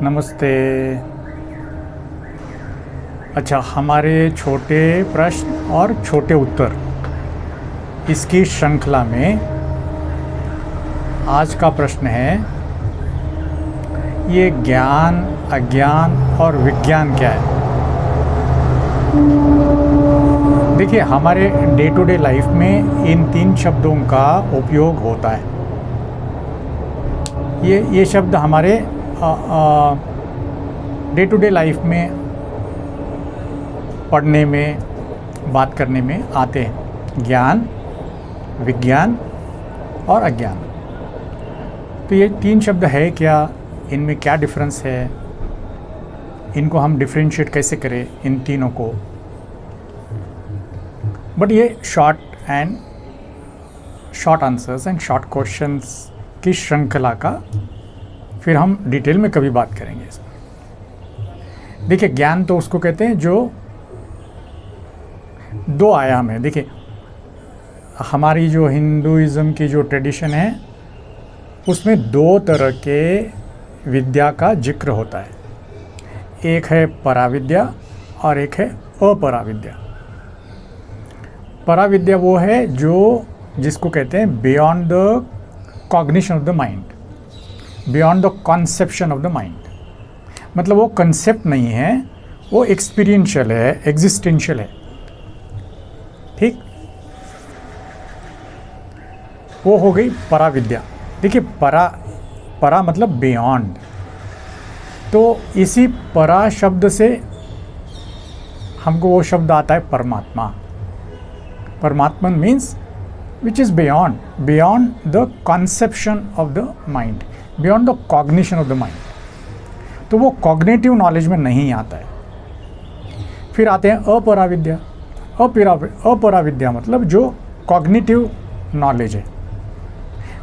नमस्ते। अच्छा, हमारे छोटे प्रश्न और छोटे उत्तर इसकी श्रृंखला में आज का प्रश्न है, ये ज्ञान, अज्ञान और विज्ञान क्या है? देखिए, हमारे डे टू डे लाइफ में इन तीन शब्दों का उपयोग होता है। ये शब्द हमारे डे टू डे लाइफ में पढ़ने में, बात करने में आते हैं। ज्ञान, विज्ञान और अज्ञान। तो ये तीन शब्द है क्या, इनमें क्या डिफरेंस है, इनको हम डिफरेंशिएट कैसे करें इन तीनों को। बट ये short answers and short questions की श्रृंखला का फिर हम डिटेल में कभी बात करेंगे इसमें। देखिए, ज्ञान तो उसको कहते हैं जो दो आयाम है। देखिए, हमारी जो हिंदुइज्म की जो ट्रेडिशन है उसमें दो तरह के विद्या का जिक्र होता है। एक है पराविद्या और एक है अपराविद्या। पराविद्या वो है जिसको कहते हैं beyond the cognition of the mind, beyond the conception of the mind. मतलब वो कंसेप्ट नहीं है, वो एक्सपीरियंशियल है, एग्जिस्टेंशियल है। ठीक, वो हो गई पराविद्या। देखिए, परा मतलब बियॉन्ड। तो इसी परा शब्द से हमको वो शब्द आता है परमात्मा। परमात्मा means which is beyond the conception of the mind, beyond the cognition of the mind। तो वो कॉग्निटिव नॉलेज में नहीं आता है। फिर आते हैं अपराविद्या। अपराविद्या मतलब जो कॉग्निटिव नॉलेज है,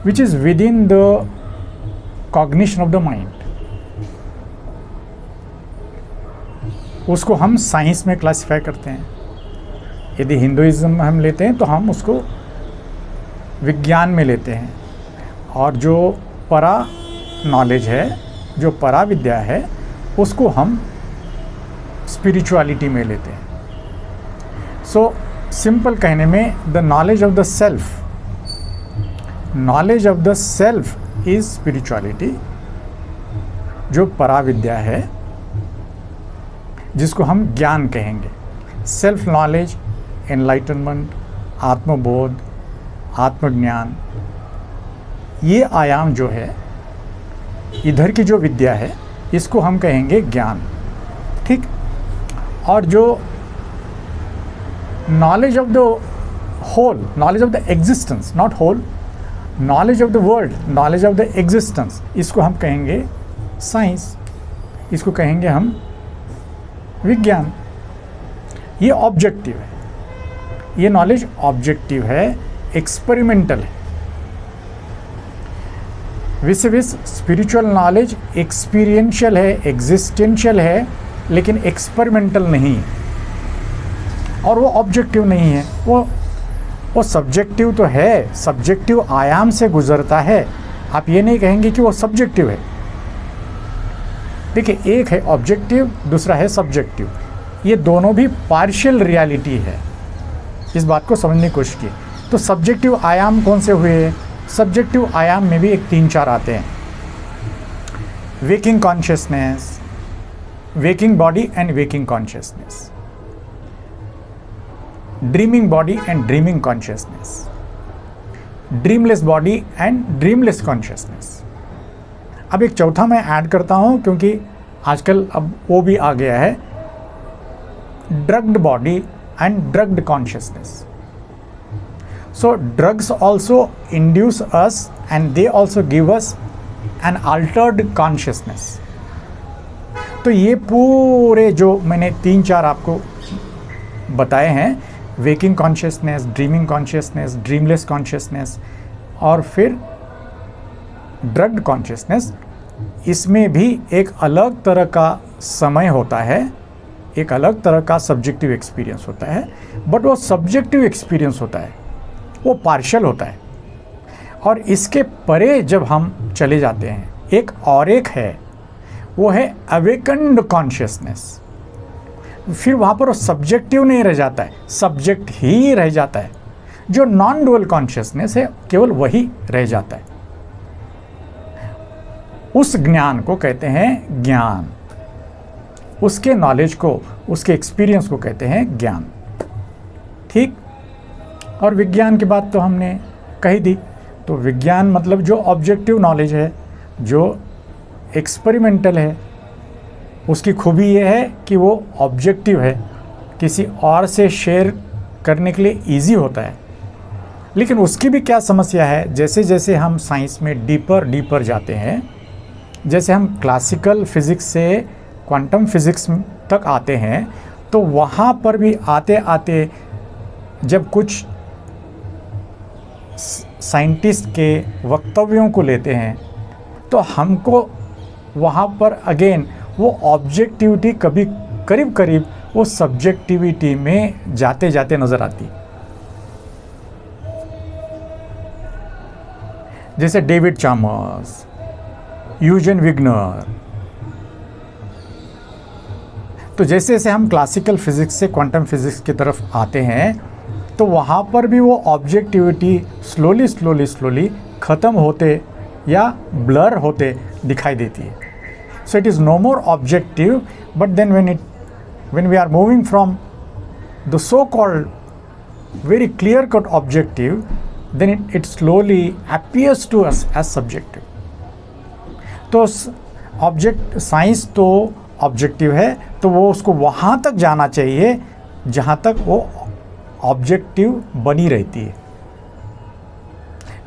which is within the cognition of the mind। उसको हम साइंस में क्लासिफाई करते हैं। यदि हिंदुइज्म में हम लेते हैं तो हम उसको विज्ञान में लेते हैं, और जो परा नॉलेज है, जो परा विद्या है, उसको हम स्पिरिचुअलिटी में लेते हैं। सो सिंपल कहने में, the knowledge of the self, knowledge of the self is spirituality, जो परा विद्या है, जिसको हम ज्ञान कहेंगे। सेल्फ नॉलेज, एनलाइटनमेंट, आत्मबोध, आत्मज्ञान, ये आयाम जो है, इधर की जो विद्या है, इसको हम कहेंगे ज्ञान। ठीक। और जो knowledge of the whole, knowledge of the existence, not whole, knowledge of the world, knowledge of the existence, इसको हम कहेंगे साइंस, इसको कहेंगे हम विज्ञान। ये ऑब्जेक्टिव है, ये नॉलेज ऑब्जेक्टिव है, एक्सपेरिमेंटल है। विस स्पिरिचुअल नॉलेज एक्सपीरियंशियल है, एग्जिस्टेंशियल है, लेकिन एक्सपेरिमेंटल नहीं है, और वो ऑब्जेक्टिव नहीं है। वो सब्जेक्टिव तो है, सब्जेक्टिव आयाम से गुजरता है। आप ये नहीं कहेंगे कि वो सब्जेक्टिव है। देखिए, एक है ऑब्जेक्टिव, दूसरा है सब्जेक्टिव। ये दोनों भी पार्शियल रियलिटी है। इस बात को समझने की कोशिश की। तो सब्जेक्टिव आयाम कौन से हुए? सब्जेक्टिव आयाम में भी एक 3-4 आते हैं। Waking consciousness, waking body and waking consciousness, dreaming body and dreaming consciousness, dreamless body and dreamless consciousness. अब एक चौथा मैं ऐड करता हूं, क्योंकि आजकल अब वो भी आ गया है, drugged body and drugged consciousness. So drugs also induce us and they also give us an altered consciousness। तो ये पूरे जो मैंने 3-4 आपको बताए हैं, waking consciousness, dreaming consciousness, dreamless consciousness और फिर ड्रग्ड कॉन्शियसनेस, इसमें भी एक अलग तरह का समय होता है, एक अलग तरह का सब्जेक्टिव एक्सपीरियंस होता है। बट वो सब्जेक्टिव एक्सपीरियंस होता है, वो पार्शियल होता है। और इसके परे जब हम चले जाते हैं, एक और एक है, वो है अवेकन्ड कॉन्शियसनेस। फिर वहाँ पर वो सब्जेक्टिव नहीं रह जाता है, सब्जेक्ट ही रह जाता है। जो नॉन डुअल कॉन्शियसनेस है केवल वही रह जाता है। उस ज्ञान को कहते हैं ज्ञान, उसके नॉलेज को, उसके एक्सपीरियंस को कहते हैं ज्ञान। ठीक। और विज्ञान की बात तो हमने कही दी। तो विज्ञान मतलब जो ऑब्जेक्टिव नॉलेज है, जो एक्सपेरिमेंटल है, उसकी खूबी ये है कि वो ऑब्जेक्टिव है, किसी और से शेयर करने के लिए इजी होता है। लेकिन उसकी भी क्या समस्या है, जैसे जैसे हम साइंस में डीपर जाते हैं, जैसे हम क्लासिकल फिज़िक्स से क्वांटम फिज़िक्स तक आते हैं, तो वहाँ पर भी आते आते जब कुछ साइंटिस्ट के वक्तव्यों को लेते हैं तो हमको वहाँ पर अगेन वो ऑब्जेक्टिविटी कभी करीब करीब वो सब्जेक्टिविटी में जाते जाते नज़र आती। जैसे डेविड चामर्स, यूजन विग्नर। तो जैसे जैसे हम क्लासिकल फिज़िक्स से क्वांटम फिज़िक्स की तरफ आते हैं तो वहाँ पर भी वो ऑब्जेक्टिविटी स्लोली ख़त्म होते या ब्लर होते दिखाई देती है। So it is no more objective, but then when we are moving from the so-called very clear-cut objective, then it slowly appears to us as subjective. तो साइंस तो ऑब्जेक्टिव है, तो वो उसको वहाँ तक जाना चाहिए जहाँ तक वो ऑब्जेक्टिव बनी रहती है।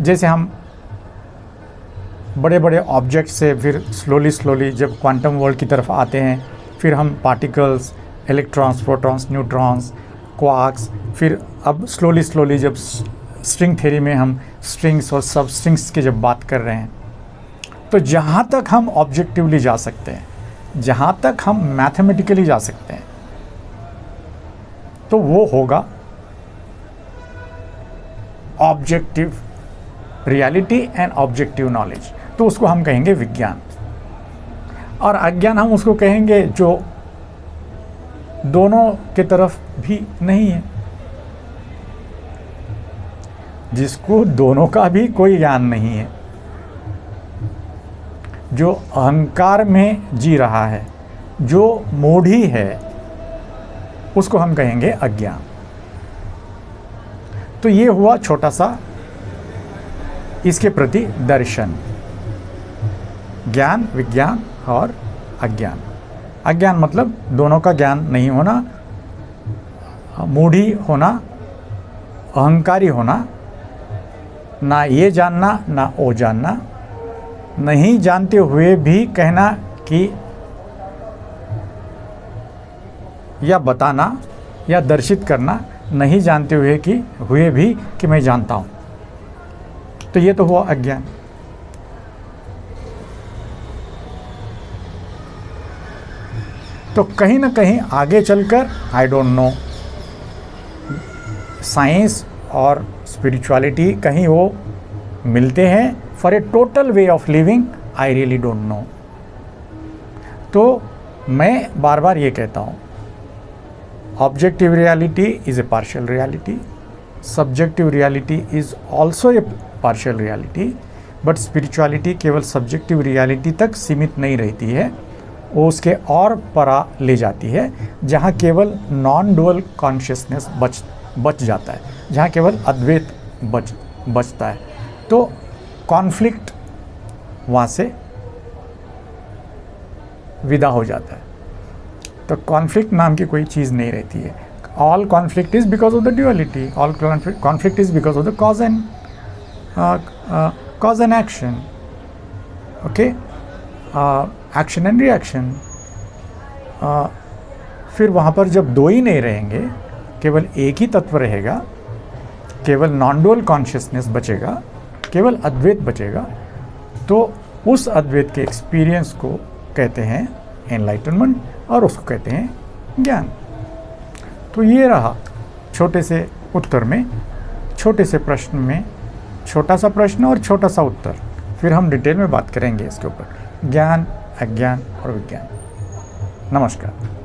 जैसे हम बड़े बड़े ऑब्जेक्ट से फिर स्लोली जब क्वांटम वर्ल्ड की तरफ आते हैं, फिर हम particles, electrons, protons, neutrons, quarks, फिर अब स्लोली जब स्ट्रिंग थ्योरी में हम स्ट्रिंग्स और सब स्ट्रिंग्स की जब बात कर रहे हैं, तो जहाँ तक हम ऑब्जेक्टिवली जा सकते हैं, जहाँ तक हम मैथमेटिकली जा सकते हैं, तो वो होगा objective reality and objective knowledge. तो उसको हम कहेंगे विज्ञान। और अज्ञान हम उसको कहेंगे जो दोनों के तरफ भी नहीं है, जिसको दोनों का भी कोई ज्ञान नहीं है, जो अहंकार में जी रहा है, जो मूढ़ी है, उसको हम कहेंगे अज्ञान। तो ये हुआ छोटा सा इसके प्रति दर्शन, ज्ञान, विज्ञान और अज्ञान। अज्ञान मतलब दोनों का ज्ञान नहीं होना, मूढ़ी होना, अहंकारी होना, ना ये जानना ना वो जानना, नहीं जानते हुए भी कहना कि या बताना या दर्शित करना, नहीं जानते हुए भी कि मैं जानता हूँ। तो ये तो हुआ अज्ञान। तो कहीं ना कहीं आगे चलकर आई डोंट नो, साइंस और स्पिरिचुअलिटी कहीं वो मिलते हैं for a total way of living, I really don't know. तो मैं बार बार ये कहता हूँ, objective reality is a partial reality, subjective reality is also a partial reality, but spirituality केवल सब्जेक्टिव रियलिटी तक सीमित नहीं रहती है, वो उसके और परा ले जाती है, जहाँ केवल नॉन डुअल कॉन्शियसनेस बच जाता है, जहाँ केवल अद्वैत बचता है। तो कॉन्फ्लिक्ट वहाँ से विदा हो जाता है। तो कॉन्फ्लिक्ट नाम की कोई चीज़ नहीं रहती है। All conflict is because of the duality, all conflict is because of the cause and action, okay, action and reaction। फिर वहाँ पर जब दो ही नहीं रहेंगे, केवल एक ही तत्व रहेगा, केवल नॉन डुअल कॉन्शियसनेस बचेगा, केवल अद्वैत बचेगा, तो उस अद्वैत के एक्सपीरियंस को कहते हैं एनलाइटनमेंट और उसको कहते हैं ज्ञान। तो ये रहा छोटे से उत्तर में, छोटे से प्रश्न में छोटा सा प्रश्न और छोटा सा उत्तर। फिर हम डिटेल में बात करेंगे इसके ऊपर। ज्ञान अज्ञान और विज्ञान। नमस्कार।